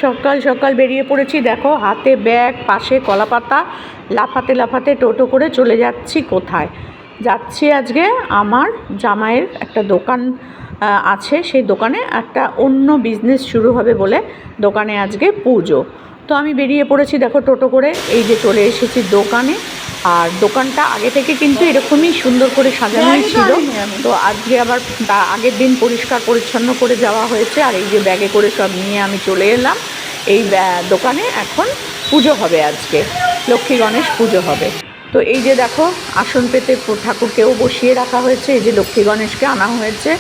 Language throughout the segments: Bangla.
সকাল সকাল বেরিয়ে পড়েছি, দেখো হাতে ব্যাগ, পাশে কলাপাতা, লাফাতে লাফাতে টোটো করে চলে যাচ্ছি। কোথায় যাচ্ছি? আজকে আমার জামাইয়ের একটা দোকান আছে, সেই দোকানে একটা অন্য বিজনেস শুরু হবে বলে দোকানে আজকে পুজো। তো আমি বেরিয়ে পড়েছি, দেখো টোটো করে, এই যে চলে এসেছি দোকানে। আর দোকানটা আগে থেকে কিন্তু এরকমই সুন্দর করে সাজানোই ছিল। তো আজকে আবার আগের দিন পরিষ্কার পরিচ্ছন্ন করে যাওয়া হয়েছে। আর এই যে ব্যাগে করে সব নিয়ে আমি চলে এলাম এই দোকানে। এখন পুজো হবে, আজকে লক্ষ্মী গণেশ পুজো হবে। তো এই যে দেখো আসন পেতে ঠাকুরকেও বসিয়ে রাখা হয়েছে, এই যে লক্ষ্মী গণেশকে আনা হয়েছে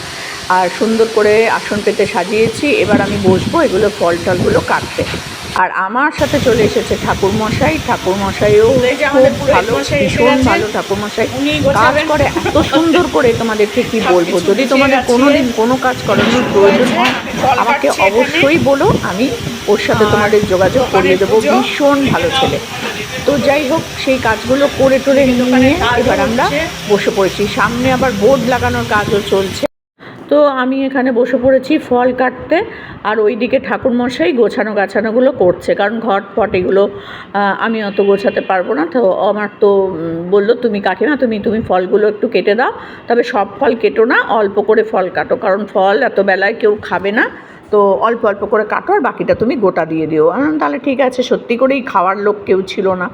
আর সুন্দর করে আসন পেতে সাজিয়েছি। এবার আমি বসবো এগুলো ফল টলগুলো কাটতে। আর আমার সাথে চলে এসেছে ঠাকুরমশাই। ঠাকুরমশাইও খুব ভালো, ভীষণ ভালো ঠাকুরমশাই কাজ করে এত সুন্দর করে, তোমাদেরকে কি বলবো। যদি তোমাদের কোনো দিন কোনো কাজ করানোর প্রয়োজন হয় আমাকে অবশ্যই বলো, আমি ওর সাথে তোমাদের যোগাযোগ করিয়ে দেবো। ভীষণ ভালো ছেলে। তো যাই হোক, সেই কাজগুলো করে টোরে নিয়ে এবার আমরা বসে পড়েছি। সামনে আবার বোর্ড লাগানোর কাজও চলছে। তো আমি এখানে বসে পড়েছি ফল কাটতে, আর ওইদিকে ঠাকুরমশাই গোছানো গাছানোগুলো করছে, কারণ ঘট ফট এগুলো আমি অত গোছাতে পারবো না। তো আমার তো বললো, তুমি কাকিমা তুমি ফলগুলো একটু কেটে দাও, তবে সব ফল কেটো না, অল্প করে ফল কাটো, কারণ ফল এত বেলায় কেউ খাবে না। তো অল্প অল্প করে কাটো আর বাকিটা তুমি গোটা দিয়ে দিও। তাহলে ঠিক আছে। সত্যি করেই খাওয়ার লোক কেউ ছিল না।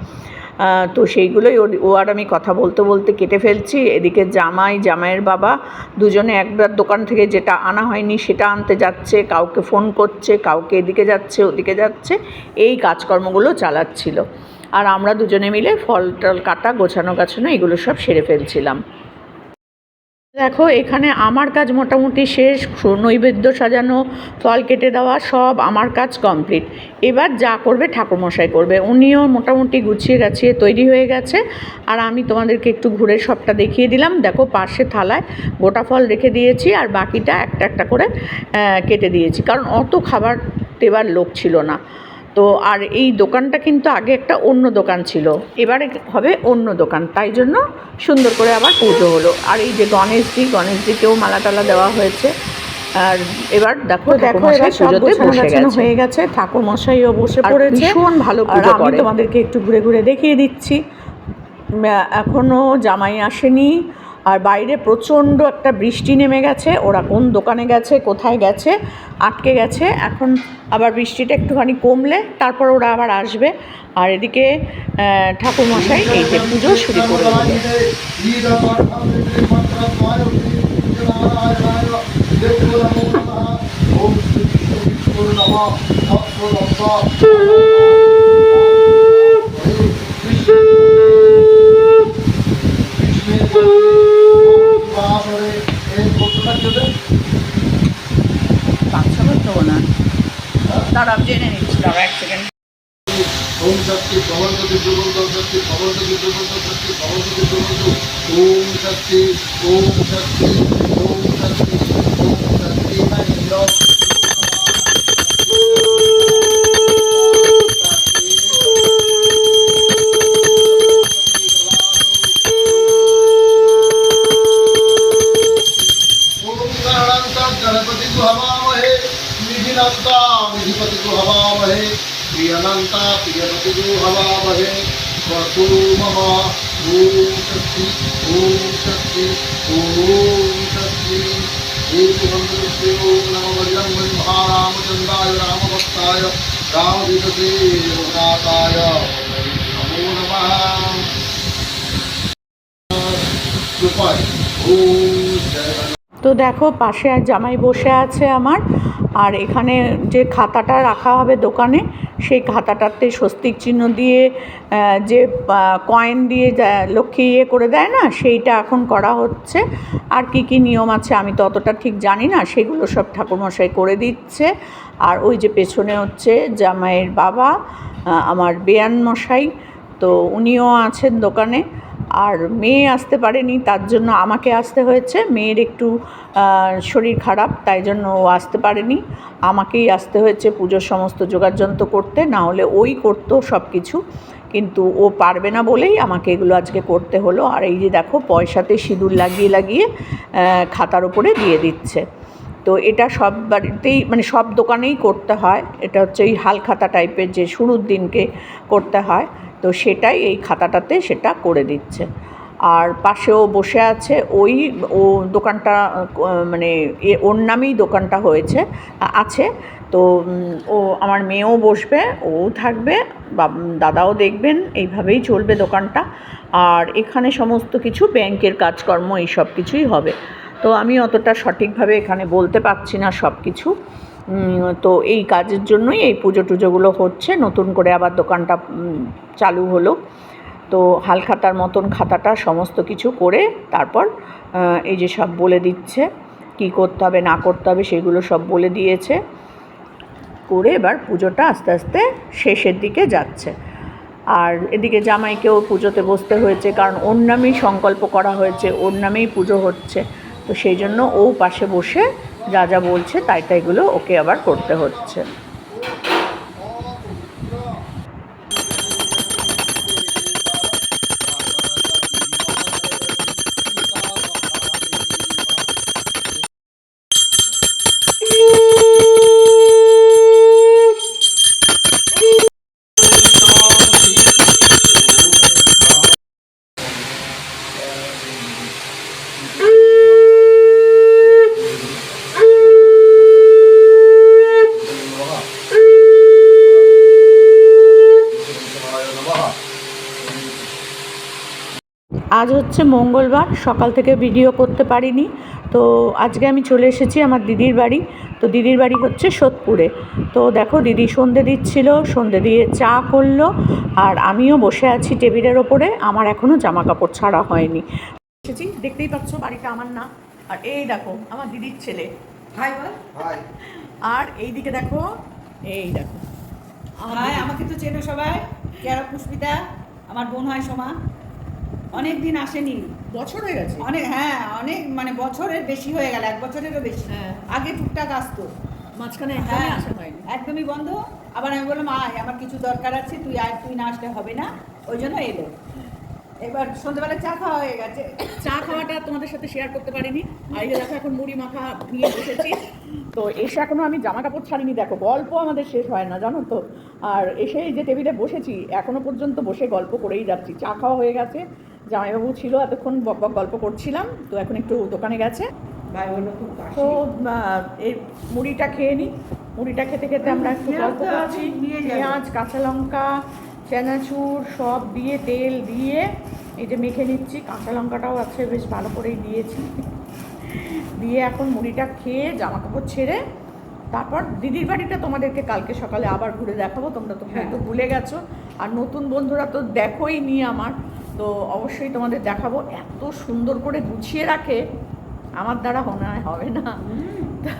তো সেইগুলোই ও আর আমি কথা বলতে বলতে কেটে ফেলছি। এদিকে জামাইয়ের বাবা দুজনে একবার দোকান থেকে যেটা আনা হয়নি সেটা আনতে যাচ্ছে, কাউকে ফোন করছে, কাউকে এদিকে যাচ্ছে ওদিকে যাচ্ছে, এই কাজকর্মগুলো চালাচ্ছিল। আর আমরা দুজনে মিলে ফল টল কাটা, গোছানো গাছানো এগুলো সব সেরে ফেলছিলাম। দেখো এখানে আমার কাজ মোটামুটি শেষ। নৈবেদ্য সাজানো, ফল কেটে দেওয়া, সব আমার কাজ কমপ্লিট। এবার যা করবে ঠাকুরমশাই করবে। উনিও মোটামুটি গুছিয়ে গাছিয়ে তৈরি হয়ে গেছে। আর আমি তোমাদেরকে একটু ঘুরে সবটা দেখিয়ে দিলাম। দেখো পাশে থালায় গোটা ফল রেখে দিয়েছি, আর বাকিটা একটা একটা করে কেটে দিয়েছি, কারণ অত খাবার দেবার লোক ছিল না। তো আর এই দোকানটা কিন্তু আগে একটা অন্য দোকান ছিল, এবারে হবে অন্য দোকান, তাই জন্য সুন্দর করে আবার পুজো হলো। আর এই যে গণেশজিকেও মালা টালা দেওয়া হয়েছে। আর এবার দেখো এবার পুজোতে গোছানো হয়ে গেছে, ঠাকুরমশাইও বসে পড়েছে। ভীষণ ভালো পুজো করে। আমি তোমাদেরকে একটু ঘুরে ঘুরে দেখিয়ে দিচ্ছি। এখনও জামাই আসেনি, আর বাইরে প্রচণ্ড একটা বৃষ্টি নেমে গেছে। ওরা কোন দোকানে গেছে, কোথায় গেছে, আটকে গেছে। এখন আবার বৃষ্টিটা একটুখানি কমলে তারপর ওরা আবার আসবে। আর এদিকে ঠাকুরমশাই এই যে পুজো শুরু করে জেনে নিচ্ছি, এক সেকেন্ড। ओम शक्ति प्रवर्तते प्रवर्तते शक्ति प्रवर्तते प्रवर्तते शक्ति प्रवर्तते प्रवर्तते ओम शक्ति ओम शक्ति ओम शक्ति ओम शक्ति महेंद्र गणपति को हवामहे निधिनंता निधिपति को हवामहे प्रियनंता प्रियपति को हवामहे वसु मम ओम शक्ति ओम शक्ति ओम शक्ति एक मंत्र ओम नमो बजरंग महारामचंद्राय रामभक्ताय रामदूतसे रघुनाथाय नमो नमः कृपाय ओम जय। তো দেখো পাশে আর জামাই বসে আছে আমার। আর এখানে যে খাতাটা রাখা হবে দোকানে, সেই খাতাটাতে স্বস্তিক চিহ্ন দিয়ে যে কয়েন দিয়ে লক্ষ্মী করে দেয় না, সেইটা এখন করা হচ্ছে। আর কি কি নিয়ম আছে আমি তো অতটা ঠিক জানি না, সেগুলো সব ঠাকুরমশাই করে দিচ্ছে। আর ওই যে পেছনে হচ্ছে জামাইয়ের বাবা, আমার বেয়ান মশাই, তো উনিও আছেন দোকানে। আর মেয়ে আসতে পারেনি, তার জন্য আমাকে আসতে হয়েছে। মেয়ের একটু শরীর খারাপ, তাই জন্য ও আসতে পারেনি, আমাকেই আসতে হয়েছে পুজোর সমস্ত যোগাযন্ত্র করতে। না হলে ওই করতো সব কিছু, কিন্তু ও পারবে না বলেই আমাকে এগুলো আজকে করতে হলো। আর এই যে দেখো পয়সাতে সিঁদুর লাগিয়ে লাগিয়ে খাতার উপরে দিয়ে দিচ্ছে। তো এটা সব বাড়িতেই মানে সব দোকানেই করতে হয়। এটা হচ্ছে এই হালখাতা টাইপের যে শুরুর দিনকে করতে হয়, তো সেটাই এই খাতাটাতে সেটা করে দিচ্ছে। আর পাশেও বসে আছে ওই ও দোকানটা মানে ওর নামেই দোকানটা হয়েছে আছে। তো ও আমার মেয়েও বসবে, ও থাকবে, দাদাও দেখবেন, এইভাবেই চলবে দোকানটা। আর এখানে সমস্ত কিছু ব্যাংকের কাজকর্ম এই সব কিছুই হবে। তো আমি অতটা সঠিকভাবে এখানে বলতে পারছি না সব কিছু। তো এই কাজের জন্যই এই পুজো টুজোগুলো হচ্ছে, নতুন করে আবার দোকানটা চালু হলো। তো হালখাতার মতন খাতাটা সমস্ত কিছু করে তারপর এই যে সব বলে দিচ্ছে কী করতে হবে না করতে হবে, সেগুলো সব বলে দিয়েছে। করে এবার পুজোটা আস্তে আস্তে শেষের দিকে যাচ্ছে। আর এদিকে জামাইকেও পুজোতে বসতে হয়েছে, কারণ ওর নামেই সংকল্প করা হয়েছে, ওর নামেই পুজো হচ্ছে। তো সেই জন্য ও পাশে বসে যা যা বলছে তাই তাইগুলো ওকে আবার করতে হচ্ছে। আজ হচ্ছে মঙ্গলবার, সকাল থেকে ভিডিও করতে পারিনি। তো আজকে আমি চলে এসেছি আমার দিদির বাড়ি। তো দিদির বাড়ি হচ্ছে সোদপুরে। তো দেখো দিদি সন্ধে দিচ্ছিল, সন্ধে দিয়ে চা করলো, আর আমিও বসে আছি টেবিলের ওপরে। আমার এখনও জামা কাপড় ছাড়া হয়নি। এসেছি, দেখতেই পাচ্ছ বাড়িটা আমার না। আর এই দেখো আমার দিদির ছেলে, হাই বল। হাই। আর এইদিকে দেখো, এই দেখো হাই, আমাকে তো চেনো সবাই, কেরা পুষ্পিতা, আমার বোন হয় সোমা। অনেক দিন আসেনি, বছর হয়ে গেছে অনেক, হ্যাঁ অনেক, মানে বছরের বেশি হয়ে গেল, 1 বছরেরও বেশি। হ্যাঁ। আগে টুকটাক আসতো, মাঝখানে একদমই হ্যাঁ আসা হয়নি। একদমই বন্ধ। আবার আমি বললাম আয়, আমার কিছু দরকার আছে, তুই আয়, তুই না আসলে হবে না, ওই জন্য এলো। এবার সন্ধ্যেবেলা চা খাওয়া হয়ে গেছে। চা খাওয়াটা তোমাদের সাথে শেয়ার করতে পারিনি। আর এই যে দেখো এখন মুড়ি মাখা নিয়ে বসেছি। তো এসে এখনও আমি জামা কাপড় ছাড়িনি, দেখো গল্প আমাদের শেষ হয় না জানো তো। আর এসে এই যে টেবিলে বসেছি, এখনও পর্যন্ত বসে গল্প করেই যাচ্ছি। চা খাওয়া হয়ে গেছে, জামাইবাবু ছিল, এতক্ষণ বক বক গল্প করছিলাম। তো এখন একটু দোকানে গেছে। ভাই বললো খুব তো এই মুড়িটা খেয়ে নিই। মুড়িটা খেতে খেতে আমরা একটু গল্প করছি। পেঁয়াজ, কাঁচা লঙ্কা, চানাচুর সব দিয়ে তেল দিয়ে এই যে মেখে নিচ্ছি। কাঁচা লঙ্কাটাও আছে, বেশ ভালো করেই দিয়েছি। দিয়ে এখন মুড়িটা খেয়ে জামা কাপড় ছেড়ে তারপর দিদির বাড়িটা তোমাদেরকে কালকে সকালে আবার ঘুরে দেখাবো। তোমরা তো হয়তো ভুলে গেছো, আর নতুন বন্ধুরা তো দেখোই নি আমার। তো অবশ্যই তোমাদের দেখাবো। এত সুন্দর করে গুছিয়ে রাখে, আমার দ্বারা হবে না। তো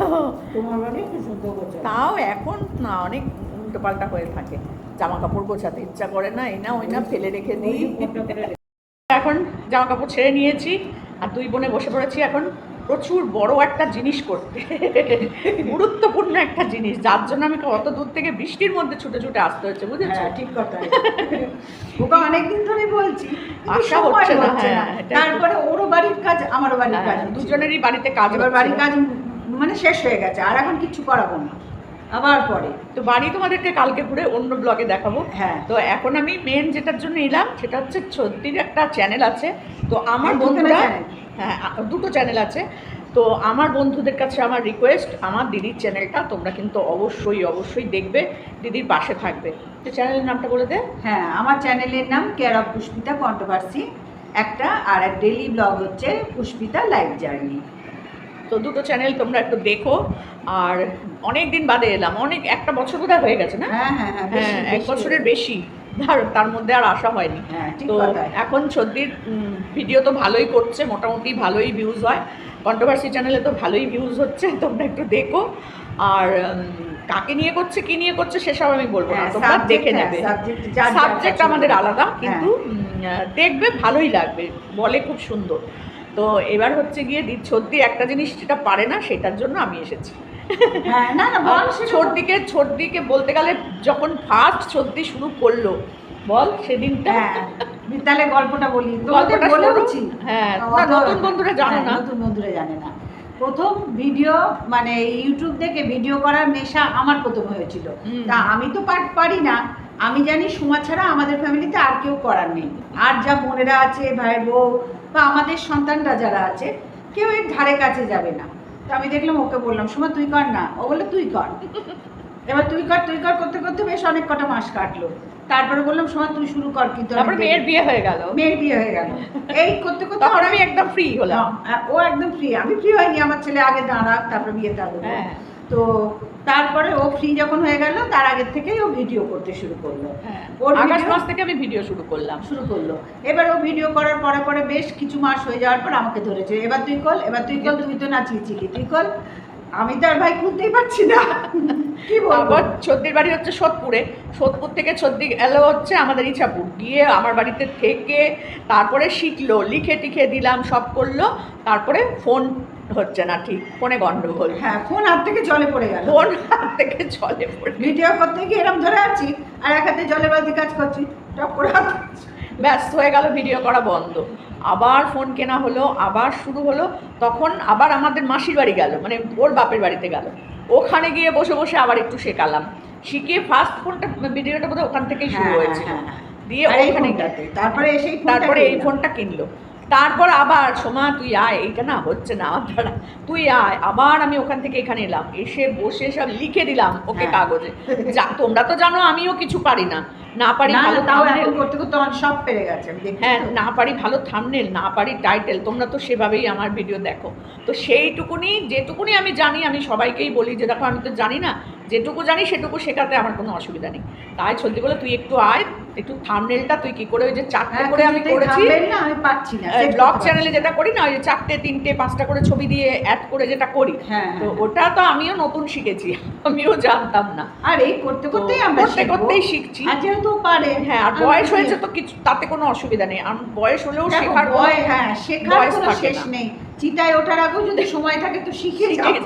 তোমার বাড়ি একটু শুদ্ধ করছে। তাও এখন না অনেক উল্টোপাল্টা হয়ে থাকে, জামা কাপড় গোছাতে ইচ্ছা করে না, এই না ওই না ফেলে রেখে দিই। এখন জামা কাপড় ছেড়ে নিয়েছি, আর দুই বোনে বসে পড়েছি এখন প্রচুর বড় একটা জিনিস করতে, গুরুত্বপূর্ণ একটা জিনিস, যার জন্য আমি কত দূর থেকে বৃষ্টির মধ্যে ছুটে ছুটে আসতে হচ্ছে, বুঝেছো? হ্যাঁ, ঠিক কথা। ওকে অনেকদিন ধরে বলছি, আশা হচ্ছে না। হ্যাঁ, তারপরে ওরও বাড়ির কাজ, আমারও বাড়ির কাজ, দুজনেরই বাড়িতে কাজ। এবার বাড়ির কাজ মানে শেষ হয়ে গেছে, আর এখন কিছু করাবো না, আবার পরে। তো বাড়ি তোমাদেরকে কালকে ঘুরে অন্য ব্লগে দেখাবো। হ্যাঁ। তো এখন আমি মেন যেটার জন্য এলাম সেটা হচ্ছে ছদ্দির একটা চ্যানেল আছে। তো আমার দুখানা বন্ধুরা, চ্যানেল? হ্যাঁ দুটো চ্যানেল আছে। তো আমার বন্ধুদের কাছে আমার রিকোয়েস্ট, আমার দিদির চ্যানেলটা তোমরা কিন্তু অবশ্যই অবশ্যই দেখবে, দিদির পাশে থাকবে। তো চ্যানেলের নামটা বলে দে। হ্যাঁ, আমার চ্যানেলের নাম কেয়ার অফ পুষ্পিতা কন্ট্রোভার্সি একটা, আর এক ডেইলি ব্লগ হচ্ছে পুষ্পিতা লাইফ জার্নি। তো দুটো চ্যানেল তোমরা একটু দেখো। আর অনেক দিন বাদে এলাম, অনেক একটা বছর বোধহয় হয়ে গেছে না? হ্যাঁ হ্যাঁ হ্যাঁ, হ্যাঁ, এক বছরের বেশি, তার মধ্যে আর আসা হয়নি। হ্যাঁ, ঠিক তো কথা। এখন ছদ্দির ভিডিও তো ভালোই করছে, মোটামুটি ভালোই ভিউজ হয়। কন্ট্রোভার্সি চ্যানেলে তো ভালোই ভিউজ হচ্ছে, তোমরা একটু দেখো। আর কাকে নিয়ে করছে কি নিয়ে করছে সেসব আমি বলবো না, হ্যাঁ, তোমরা subject, দেখে হ্যাঁ, নেবে। যার সাবজেক্ট আমাদের আলাদা, কিন্তু হ্যাঁ। দেখবে ভালোই লাগবে, বলে খুব সুন্দর। তো এবার হচ্ছে গিয়ে ছদ্দি একটা জিনিস যেটা পারে না, সেটার জন্য আমি এসেছি। হ্যাঁ, না না বল, সেটা ছোটদিকে বলতে গেলে যখন ফার্স্ট ছদ্দি শুরু করলো, বল সেদিনটা। হ্যাঁ, তাহলে গল্পটা বলি, গল্পটা বলেওছি। হ্যাঁ, না, নতুন বন্ধুরা জানে না। নতুন বন্ধুরা জানে না। প্রথম ভিডিও মানে ইউটিউব দেখে ভিডিও করার নেশা আমার প্রথম হয়েছিল। তা আমি তো পারি না, আমি জানি সোমা ছাড়া আমাদের ফ্যামিলিতে আর কেউ করার নেই। আর যা বোনেরা আছে, ভাই বউ বা আমাদের সন্তানরা যারা আছে, কেউ এর ধারে কাছে যাবে না। তো আমি দেখলাম, ওকে বললাম সোমা তুই কর না, ও বললো তুই কর। এবার তুই কর করতে করতে বেশ অনেক কটা মাস কাটলো। তারপরে বললাম সোমা তুই শুরু কর, কিন্তু তারপরে মেয়ের বিয়ে হয়ে গেল। এই করতে করতে তখন আমি একদম ফ্রি হলাম। ও একদম ফ্রি, আমি ফ্রি হয়নি, আমার ছেলে আগে দাঁড়া, তারপরে বিয়েতে আগে। হ্যাঁ। তো তারপরে ও ফ্রি যখন হয়ে গেল, তার আগের থেকেই ও ভিডিও করতে শুরু করলো। ওর আগস্ট মাস থেকে আমি ভিডিও শুরু করলো। এবার ও ভিডিও করার পরে পরে বেশ কিছু মাস হয়ে যাওয়ার পর আমাকে ধরেছে, এবার তুই কল, তুই তো নাচিয়েছিলি, তুই কল। আমি তো আর ভাই খুলতেই পারছি না, কি বলবো। ছদ্দির বাড়ি হচ্ছে সোদপুর থেকে ছদ্দি এলো হচ্ছে আমাদের ইছাপুর, গিয়ে আমার বাড়িতে থেকে তারপরে শিখলো, লিখে টিখে দিলাম, সব করলো। তারপরে ফোন হচ্ছে না, ঠিক ফোনে গন্ডগোল। হ্যাঁ, ফোন হাত থেকে জলে পড়ে গেল। ভিডিও করতে গিয়ে এরকম ধরে আছি, আর এক হাতে জলের বালতি কাজ করছি, টপ করে হাত ব্যাস হয়ে গেল, ভিডিও করা বন্ধ। আবার ফোন কেনা হলো, আবার শুরু হলো। তখন আবার আমাদের মাসির বাড়ি গেল, মানে ওর বাপের বাড়িতে গেল। ওখানে গিয়ে বসে বসে আবার একটু শেখালাম, শিখে ফার্স্ট ফোনটা ভিডিওটা বোধহয় ওখান থেকেই শুরু হয়েছিল। দিয়ে ওখানে তারপরে এই ফোনটা কিনলো। তারপর আবার সোমা তুই আয়, এইটা না হচ্ছে না আমার দ্বারা, তুই আয়। আবার আমি ওখান থেকে এখানে এলাম, এসে বসে সব লিখে দিলাম ওকে কাগজে। যা তোমরা তো জানো আমিও কিছু পারি না পারি ভালো, তাও এখন করতে করতে সব পেরে গেছে। হ্যাঁ, না পারি ভালো থাম্বনেল, না পারি টাইটেল। তোমরা তো সেভাবেই আমার ভিডিও দেখো। তো সেইটুকুনি যেটুকুনি আমি জানি, আমি সবাইকেই বলি যে দেখো আমি তো জানি না, যেটুকু জানি সেটুকু শেখাতে আমার কোনো অসুবিধা নেই। তাই ছলদি বলে তুই একটু আয়, একটু থাম্বনেলটা তুই কি করে, ওই যে 4টে করে আমি করেছি না, আমি পাচ্ছি না, ব্লগ চ্যানেলে যেটা করি না, ওই যে 4টে 3টে 5টা করে ছবি দিয়ে অ্যাড করে যেটা করি, তো ওটা তো আমিও নতুন শিখেছি, আমিও জানতাম না। আর এই করতে করতেই শিখছি। আর যেহেতু পারে, হ্যাঁ, আর বয়স হয়েছে তো কিছু, তাতে কোনো অসুবিধা নেই। আর বয়স হলেও শেখার কোনো শেষ নেই। চিতায় ওঠার আগেও যদি সময় থাকে তো শিখে যাই।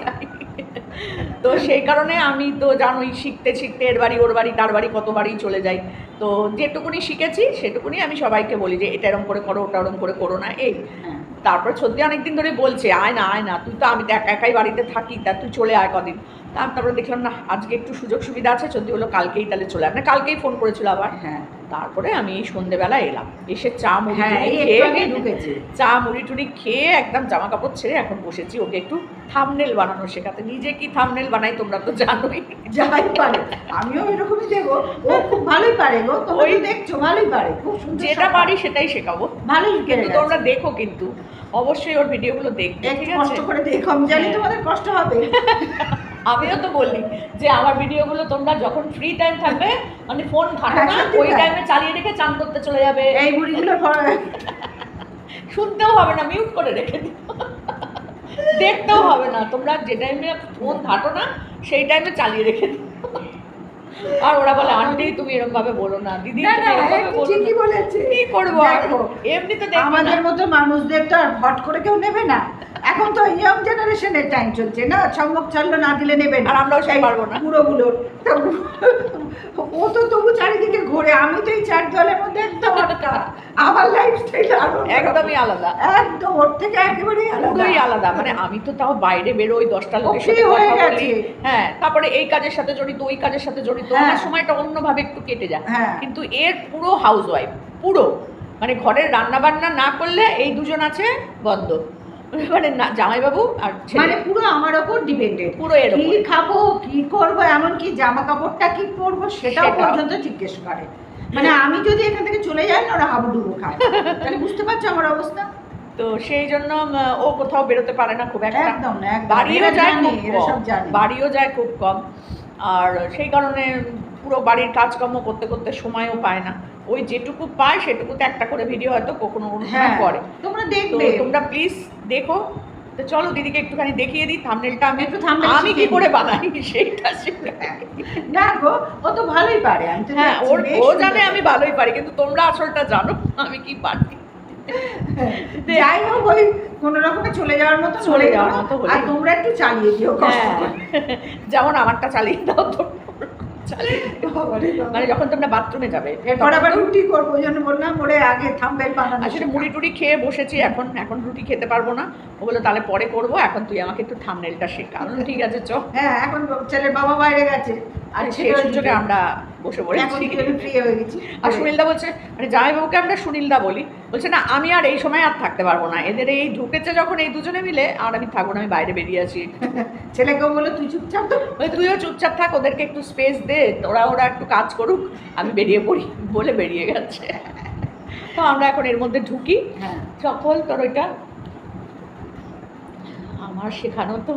তো সেই কারণে আমি তো জানোই, শিখতে শিখতে এর বাড়ি ওর বাড়ি তার বাড়ি কত বাড়ি চলে যাই। তো যেটুকুনি শিখেছি সেটুকুনি আমি সবাইকে বলি যে এটা এরকম করে করো, ওটা ওরকম করে করো না, এই। তারপর সত্যি অনেকদিন ধরে বলছে আয় না, তুই তো, আমি তো একাই বাড়িতে থাকি, তা তুই চলে আয় কদিন। তারপরে দেখলাম না, আজকে একটু সুযোগ সুবিধা আছে, সত্যি হলো কালকেই তাহলে চলে আয়, না কালকেই ফোন করেছিল আবার। হ্যাঁ, তারপরে আমি সন্ধ্যেবেলা এলাম, এসে চা মুড়ি টুড়ি খেয়ে একদম জামা কাপড় ছেড়ে এখন বসেছি ওকে একটু থাম্বনেল বানানো শেখাতে। নিজে কি থাম্বনেল বানাই তোমরা তো জানোই, যাই পারে। আমিও এরকমই দেবো, ও খুব ভালোই পারে গো, ওই দেখছো ভালোই পারে, খুব সুন্দর। যেটা পারি সেটাই শেখাবো, ভালোই। কিন্তু তোমরা দেখো, কিন্তু অবশ্যই ওর ভিডিওগুলো দেখবে, ঠিক আছে? কষ্ট করে দেখো, আমি জানি তোমাদের কষ্ট হবে। আমিও তো বললি যে আমার ভিডিওগুলো তোমরা যখন ফ্রি টাইম থাকবে, মানে ফোন ঘাটো না, ওই টাইমে চালিয়ে রেখে চান করতে চলে যাবে। এই বুড়িগুলো শুনতেও হবে না, মিউট করে রেখে দিও, দেখতেও হবে না। তোমরা যে টাইমে ফোন ঘাটো না সেই টাইমে চালিয়ে রেখে দিও। আর ওরা বলে আন্টি তুমি এরকম ভাবে বলো না, দিদি ঠিকই বলেছে, কি করবো। এমনি তো আমাদের মতো মানুষদের তো আর হট করে কেউ নেবে না। এখন তো ইয়ং জেনারেশনের টাইম চলছে না, সম্ভব চললো না দিলে নেবে না, আর আমরাও সেই পারবো না পুরোগুলোর। ও তো তবু চারিদিকে ঘুরে, আমি তো এই 4 দলের মধ্যে একদম আটকা। আমার লাইফস্টাইল একদমই আলাদা, একদম ওর থেকে একেবারেই আলাদা। মানে আমি তো তাও বাইরে বেরোই, 10টা লোকের সাথে কথা বলি, হ্যাঁ, তারপরে এই কাজের সাথে জড়িত, ওই কাজের সাথে জড়িত, আমার সময়টা অন্যভাবে একটু কেটে যায়। কিন্তু এর পুরো হাউস ওয়াইফ, পুরো মানে ঘরের রান্না বান্না না করলে এই দুজন আছে বন্ধ, মানে জামাইবাবু আর মানে পুরো আমার ওপর ডিপেন্ডেন্ট, পুরো এর কি খাবো কি করবো, এমনকি জামা কাপড়টা কি পরবো সেটাও পর্যন্ত জিজ্ঞেস করে। মানে আমি যদি এখান থেকে চলে যাই না, ওরা হাবুডুবু খায়, তাহলে বুঝতে পারছো আমার অবস্থা। তো সেই জন্য ও কোথাও বেরোতে পারে না খুব একটা, একদম বাড়িও যায় খুব কম। আর সেই কারণে পুরো বাড়ির কাজকর্ম করতে করতে সময়ও পায় না। ওই যেটুকু পায় সেটুকুতে একটা করে ভিডিও হয়তো কখনো করে। তোমরা দেখবে, তোমরা প্লিজ দেখো। তো চলো দিদিকে একটুখানি দেখিয়ে দিই থাম্বনেলটা, আমি কি করে বানাই সেইটা না গো, ও তো ভালোই পারে। হ্যাঁ, ও জানে আমি ভালোই পারি, কিন্তু তোমরা আসলটা জানো আমি কি পারি। যাই হোক, ওই কোনো রকমে চলে যাওয়ার মতো আর তোমরা একটু চালিয়ে দিও, যেমন আমারটা চালিয়ে দাও, তো মানে যখন তোমরা বাথরুমে যাবে এরপর আবার রুটি করবো, ওই জন্য বললাম ওরে আগে থাম্বেল বানানো। আসলে মুড়ি টুড়ি খেয়ে বসেছি, এখন রুটি খেতে পারবো না। ও বললো তাহলে পরে করবো, এখন তুই আমাকে একটু থাম্বনেলটা শেখা। আমি ঠিক আছে চ। হ্যাঁ, এখন ছেলের বাবা বাইরে গেছে আর সেই সুযোগে আমরা বসে এখন পড়েছি। ফ্রি হয়ে গেছি। আর সুনীলদা বলছে, মানে জামাইবাবুকে আমরা সুনীলদা বলি, বলছে না আমি আর এই সময় আর থাকতে পারবো না, এদের এই ঢুকেছে যখন এই দুজনে মিলে, আর আমি থাকবো না, আমি বাইরে বেরিয়ে আছি। ছেলেকেও বলে তুই চুপচাপ তো। ওই তুইও চুপচাপ থাক, ওদেরকে একটু স্পেস দে, ওরা একটু কাজ করুক, আমি বেরিয়ে পড়ি বলে বেরিয়ে গেছে। তো আমরা এখন এর মধ্যে ঢুকি। হ্যাঁ, সকল তোর ওইটা আমার শেখানো তো